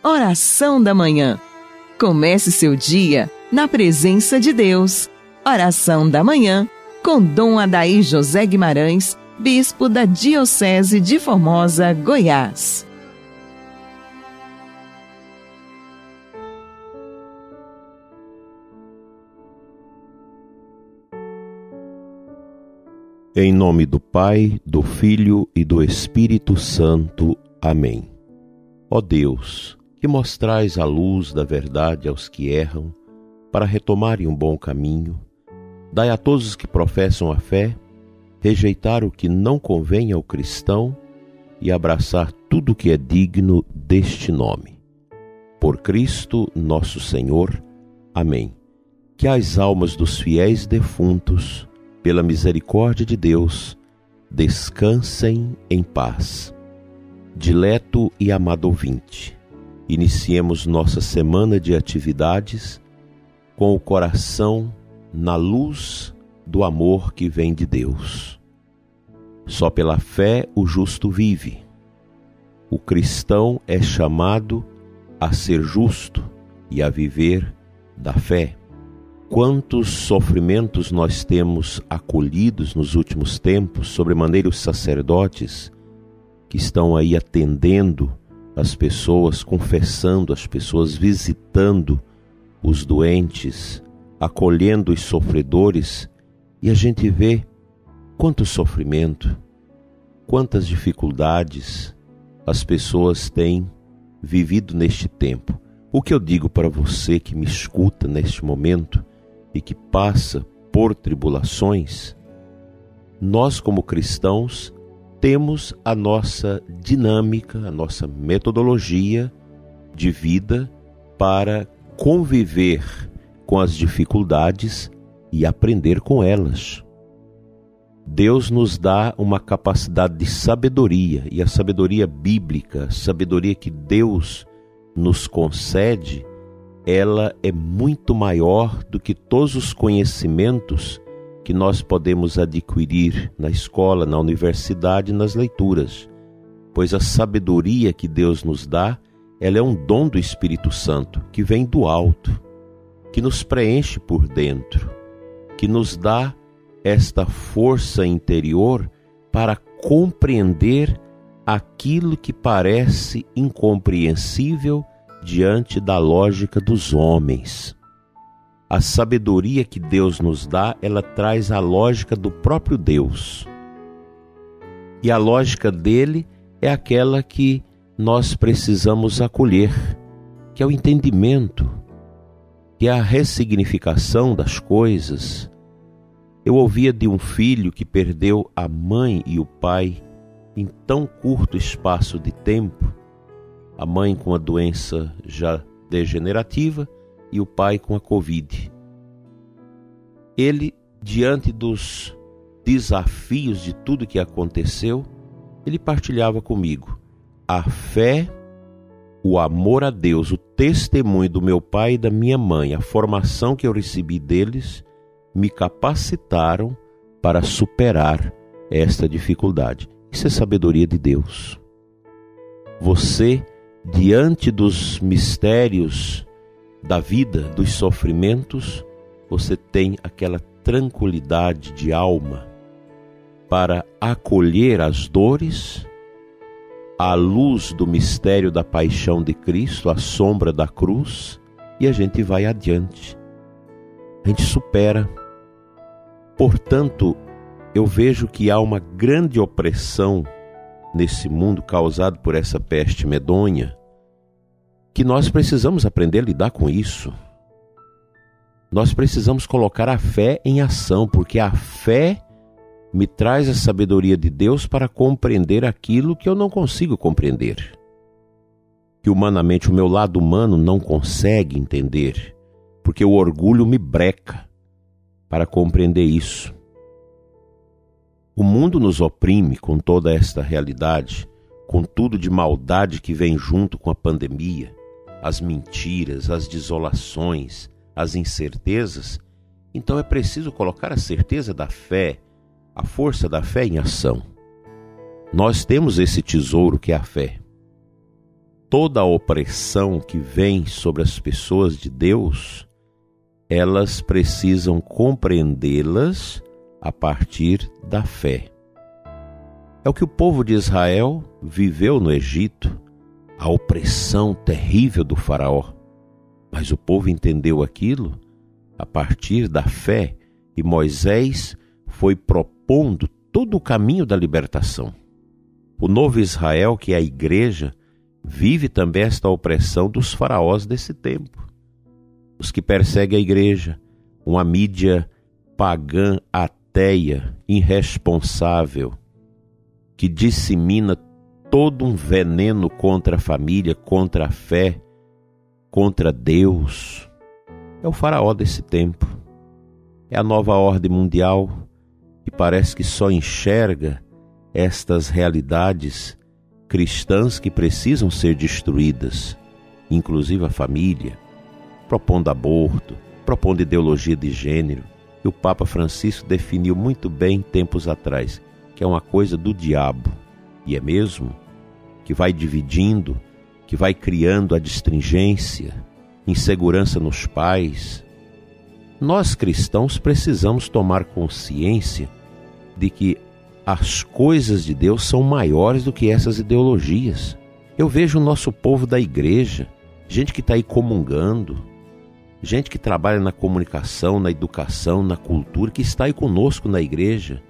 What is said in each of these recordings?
Oração da Manhã. Comece seu dia na presença de Deus. Oração da Manhã com Dom Adair José Guimarães, Bispo da Diocese de Formosa, Goiás. Em nome do Pai, do Filho e do Espírito Santo. Amém. Ó Deus, que mostrais a luz da verdade aos que erram, para retomarem um bom caminho, dai a todos os que professam a fé, rejeitar o que não convém ao cristão e abraçar tudo que é digno deste nome. Por Cristo nosso Senhor. Amém. Que as almas dos fiéis defuntos, pela misericórdia de Deus, descansem em paz. Dileto e amado ouvinte, iniciemos nossa semana de atividades com o coração na luz do amor que vem de Deus. Só pela fé o justo vive. O cristão é chamado a ser justo e a viver da fé. Quantos sofrimentos nós temos acolhidos nos últimos tempos, sobremaneira os sacerdotes que estão aí atendendo as pessoas, confessando as pessoas, visitando os doentes, acolhendo os sofredores, e a gente vê quanto sofrimento, quantas dificuldades as pessoas têm vivido neste tempo. O que eu digo para você que me escuta neste momento e que passa por tribulações, nós como cristãos temos a nossa dinâmica, a nossa metodologia de vida para conviver com as dificuldades e aprender com elas. Deus nos dá uma capacidade de sabedoria, e a sabedoria bíblica, a sabedoria que Deus nos concede, ela é muito maior do que todos os conhecimentos que nós podemos adquirir na escola, na universidade, nas leituras. Pois a sabedoria que Deus nos dá, ela é um dom do Espírito Santo, que vem do alto, que nos preenche por dentro, que nos dá esta força interior para compreender aquilo que parece incompreensível diante da lógica dos homens. A sabedoria que Deus nos dá, ela traz a lógica do próprio Deus. E a lógica dele é aquela que nós precisamos acolher, que é o entendimento, que é a ressignificação das coisas. Eu ouvia de um filho que perdeu a mãe e o pai em tão curto espaço de tempo, a mãe com a doença já degenerativa e o pai com a Covid. Ele, diante dos desafios de tudo que aconteceu, ele partilhava comigo a fé, o amor a Deus, o testemunho do meu pai e da minha mãe, a formação que eu recebi deles, me capacitaram para superar esta dificuldade. Isso é sabedoria de Deus. Você, diante dos mistérios da vida, dos sofrimentos, você tem aquela tranquilidade de alma para acolher as dores, à luz do mistério da paixão de Cristo, à sombra da cruz, e a gente vai adiante. A gente supera. Portanto, eu vejo que há uma grande opressão nesse mundo causado por essa peste medonha, que nós precisamos aprender a lidar com isso. Nós precisamos colocar a fé em ação, porque a fé me traz a sabedoria de Deus para compreender aquilo que eu não consigo compreender, que humanamente o meu lado humano não consegue entender, porque o orgulho me breca para compreender isso. O mundo nos oprime com toda esta realidade, com tudo de maldade que vem junto com a pandemia, as mentiras, as desolações, as incertezas. Então é preciso colocar a certeza da fé, a força da fé em ação. Nós temos esse tesouro que é a fé. toda a opressão que vem sobre as pessoas de Deus, elas precisam compreendê-las a partir da fé. É o que o povo de Israel viveu no Egito, a opressão terrível do faraó. Mas o povo entendeu aquilo a partir da fé e Moisés foi propondo todo o caminho da libertação. O novo Israel, que é a igreja, vive também esta opressão dos faraós desse tempo. Os que perseguem a igreja, uma mídia pagã, ateia, irresponsável, que dissemina todo um veneno contra a família, contra a fé, contra Deus. É o faraó desse tempo. É a nova ordem mundial que parece que só enxerga estas realidades cristãs que precisam ser destruídas, inclusive a família, propondo aborto, propondo ideologia de gênero. E o Papa Francisco definiu muito bem tempos atrás, que é uma coisa do diabo, e é mesmo, que vai dividindo, que vai criando a distringência, insegurança nos pais. Nós cristãos precisamos tomar consciência de que as coisas de Deus são maiores do que essas ideologias. Eu vejo o nosso povo da igreja, gente que está aí comungando, gente que trabalha na comunicação, na educação, na cultura, que está aí conosco na igreja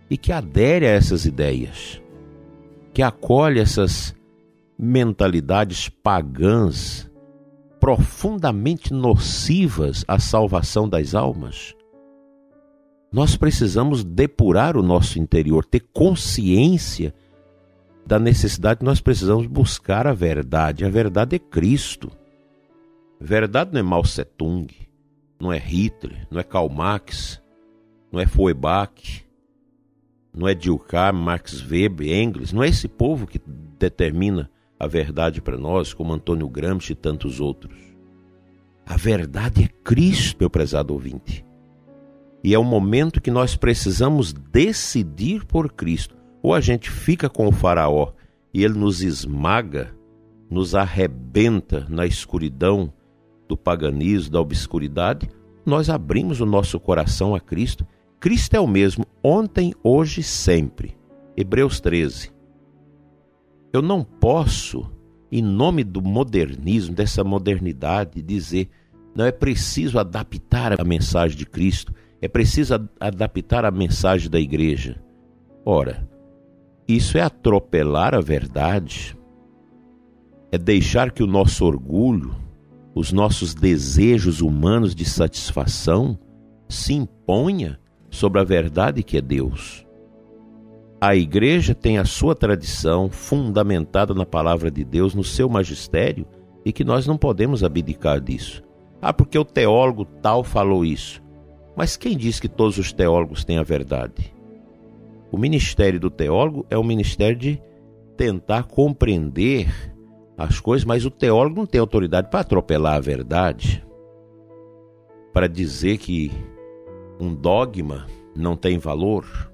e que adere a essas ideias, que acolhe essas mentalidades pagãs profundamente nocivas à salvação das almas. Nós precisamos depurar o nosso interior, ter consciência da necessidade que nós precisamos buscar a verdade. A verdade é Cristo. A verdade não é Mao Tse-tung, não é Hitler, não é Karl Marx, não é Feuerbach, não é Durkheim, Max Weber, Engels. Não é esse povo que determina a verdade para nós, como Antônio Gramsci e tantos outros. A verdade é Cristo, meu prezado ouvinte. E é um momento que nós precisamos decidir por Cristo. Ou a gente fica com o faraó e ele nos esmaga, nos arrebenta na escuridão do paganismo, da obscuridade, nós abrimos o nosso coração a Cristo. Cristo é o mesmo ontem, hoje, sempre. Hebreus 13. Eu não posso, em nome do modernismo, dessa modernidade, dizer, não, é preciso adaptar a mensagem de Cristo, é preciso adaptar a mensagem da igreja. Ora, isso é atropelar a verdade, é deixar que o nosso orgulho, os nossos desejos humanos de satisfação se imponha sobre a verdade que é Deus. A igreja tem a sua tradição fundamentada na palavra de Deus, no seu magistério, e que nós não podemos abdicar disso. Ah, porque o teólogo tal falou isso. Mas quem diz que todos os teólogos têm a verdade? O ministério do teólogo é um ministério de tentar compreender as coisas, mas o teólogo não tem autoridade para atropelar a verdade, para dizer que um dogma não tem valor.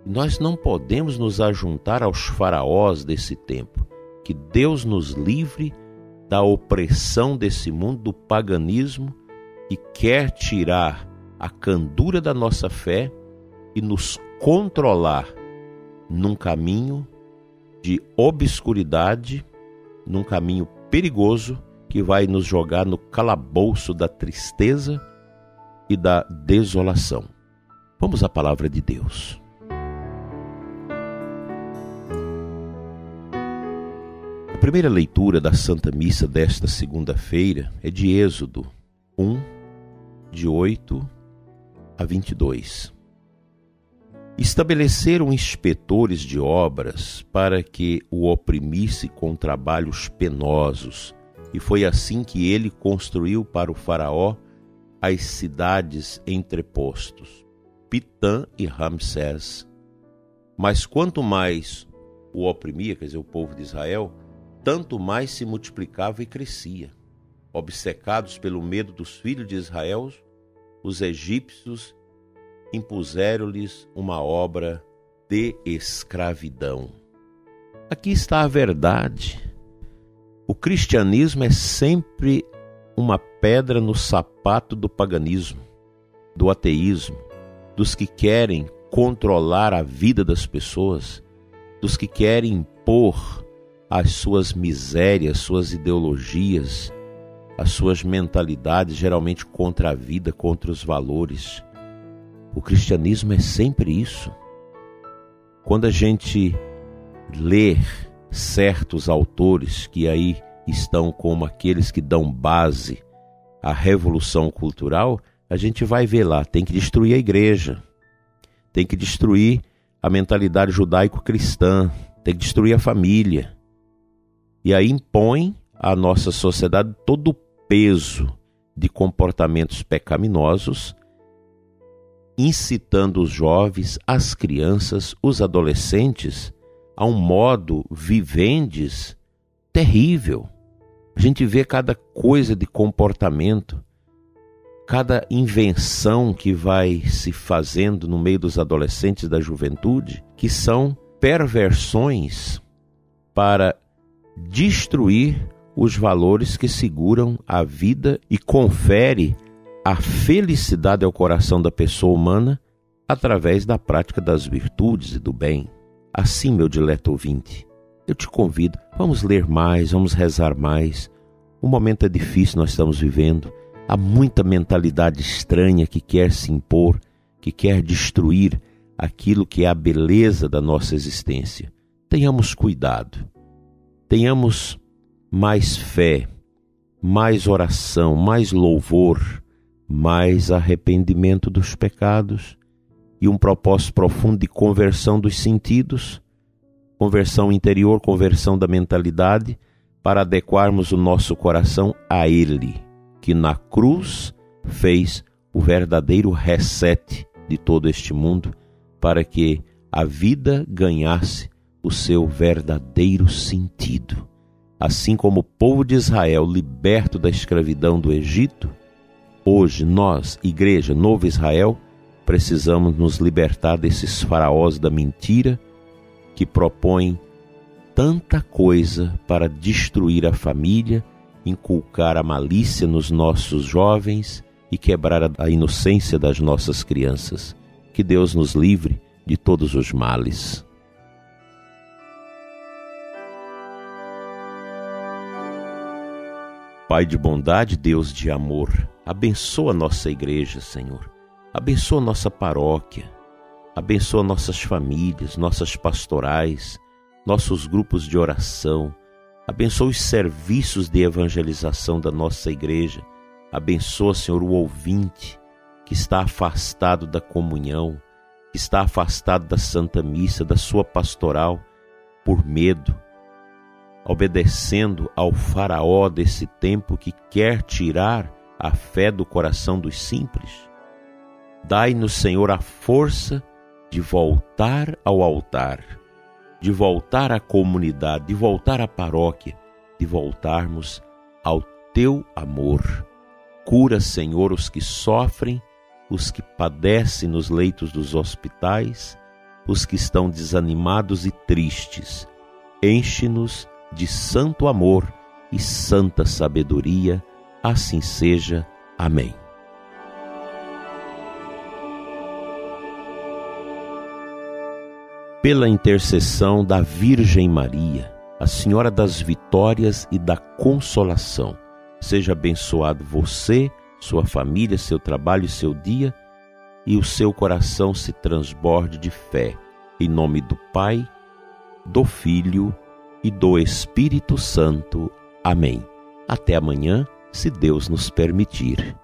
Nós não podemos nos ajuntar aos faraós desse tempo. Que Deus nos livre da opressão desse mundo, do paganismo, que quer tirar a candura da nossa fé e nos controlar num caminho de obscuridade, num caminho perigoso que vai nos jogar no calabouço da tristeza e da desolação. Vamos à palavra de Deus. A primeira leitura da Santa Missa desta segunda-feira é de Êxodo 1, de 8 a 22. Estabeleceram inspetores de obras para que o oprimisse com trabalhos penosos, e foi assim que ele construiu para o faraó as cidades entrepostos, Pitã e Ramsés. Mas quanto mais o oprimia, quer dizer, o povo de Israel, tanto mais se multiplicava e crescia. Obcecados pelo medo dos filhos de Israel, os egípcios impuseram-lhes uma obra de escravidão. Aqui está a verdade. O cristianismo é sempre uma pedra no sapato do paganismo, do ateísmo, dos que querem controlar a vida das pessoas, dos que querem impor as suas misérias, suas ideologias, as suas mentalidades, geralmente contra a vida, contra os valores. O cristianismo é sempre isso. Quando a gente lê certos autores que aí estão como aqueles que dão base à revolução cultural, a gente vai ver lá, tem que destruir a igreja, tem que destruir a mentalidade judaico-cristã, tem que destruir a família. E aí impõe à nossa sociedade todo o peso de comportamentos pecaminosos, incitando os jovens, as crianças, os adolescentes a um modo vivendes terrível. A gente vê cada coisa de comportamento, cada invenção que vai se fazendo no meio dos adolescentes da juventude, que são perversões para destruir os valores que seguram a vida e confere a felicidade ao coração da pessoa humana através da prática das virtudes e do bem. Assim, meu dileto ouvinte, eu te convido, vamos ler mais, vamos rezar mais. O momento é difícil, nós estamos vivendo. Há muita mentalidade estranha que quer se impor, que quer destruir aquilo que é a beleza da nossa existência. Tenhamos cuidado, tenhamos mais fé, mais oração, mais louvor, mais arrependimento dos pecados e um propósito profundo de conversão dos sentidos, conversão interior, conversão da mentalidade, para adequarmos o nosso coração a Ele, que na cruz fez o verdadeiro reset de todo este mundo, para que a vida ganhasse o seu verdadeiro sentido. Assim como o povo de Israel, liberto da escravidão do Egito, hoje nós, Igreja, Novo Israel, precisamos nos libertar desses faraós da mentira que propõem tanta coisa para destruir a família, inculcar a malícia nos nossos jovens e quebrar a inocência das nossas crianças. Que Deus nos livre de todos os males. Pai de bondade, Deus de amor, abençoa a nossa igreja, Senhor. Abençoa a nossa paróquia, abençoa nossas famílias, nossas pastorais, nossos grupos de oração. Abençoa os serviços de evangelização da nossa igreja. Abençoa, Senhor, o ouvinte que está afastado da comunhão, que está afastado da Santa Missa, da sua pastoral, por medo, obedecendo ao faraó desse tempo que quer tirar a fé do coração dos simples. Dai-nos, Senhor, a força de voltar ao altar, de voltar à comunidade, de voltar à paróquia, de voltarmos ao Teu amor. Cura, Senhor, os que sofrem, os que padecem nos leitos dos hospitais, os que estão desanimados e tristes. Enche-nos de santo amor e santa sabedoria. Assim seja. Amém. Pela intercessão da Virgem Maria, a Senhora das Vitórias e da Consolação, seja abençoado você, sua família, seu trabalho e seu dia, e o seu coração se transborde de fé. Em nome do Pai, do Filho e do Espírito Santo. Amém. Até amanhã, se Deus nos permitir.